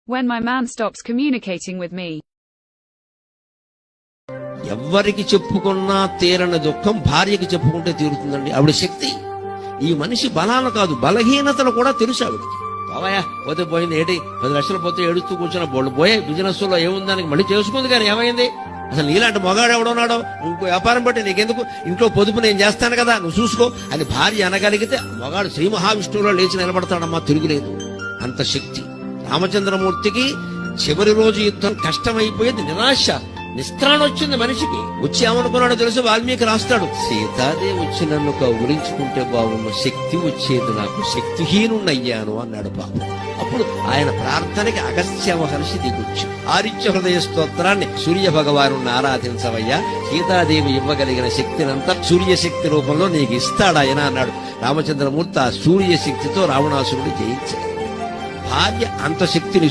When my man stops communicating with me. ఎవ్వరికి చెప్పుకున్నా తీరని దుఃఖం భార్యకి చెప్పుకుంటే తీరుతుందండి. ఆవిడ శక్తి. ఈ మనిషి బలాలు కాదు, బలహీనతలు కూడా తెలుసు ఆవిడకి. బాబాయా పోతే పోయింది, ఏంటి 10 లక్షలు పోతే ఏడుస్తూ కూర్చున్న బోళ్ళు పోయే, బిజినెస్ లో ఏముందానికి మళ్ళీ చేసుకుంది, కానీ ఏమైంది? అసలు నీలాంటి మొగాడు ఎవడున్నాడో, ఇంకో వ్యాపారం బట్టి నీకెందుకు, ఇంట్లో పొదుపు నేను చేస్తాను కదా, నువ్వు చూసుకో అని భార్య అనగలిగితే మొగాడు శ్రీ మహావిష్ణువులో లేచి నిలబడతాడమ్మా, తిరుగులేదు. అంత శక్తి రామచంద్రమూర్తికి. చివరి రోజు యుద్ధం కష్టమైపోయేది, నిరాశ, నిస్త్రాణ వచ్చింది మనిషికి. వచ్చి ఏమనుకున్నాడో తెలుసు, వాల్మీకి రాస్తాడు, సీతాదేవి వచ్చి నన్ను కౌగులించుకుంటే బాగున్న, శక్తి వచ్చేది నాకు, శక్తిహీనుణ్ణయ్యాను అన్నాడు బాబు. అప్పుడు ఆయన ప్రార్థనకి అగస్త్య మహర్షి దిగొచ్చు. ఆదిత్య హృదయ స్తోత్రాన్ని సూర్య భగవాను ఆరాధించవయ్యా, సీతాదేవి ఇవ్వగలిగిన శక్తినంతా సూర్యశక్తి రూపంలో నీకు ఇస్తాడాయన అన్నాడు. రామచంద్రమూర్తి ఆ సూర్యశక్తితో రావణాసురుడు జయించాడు. భార్య అంత శక్తిని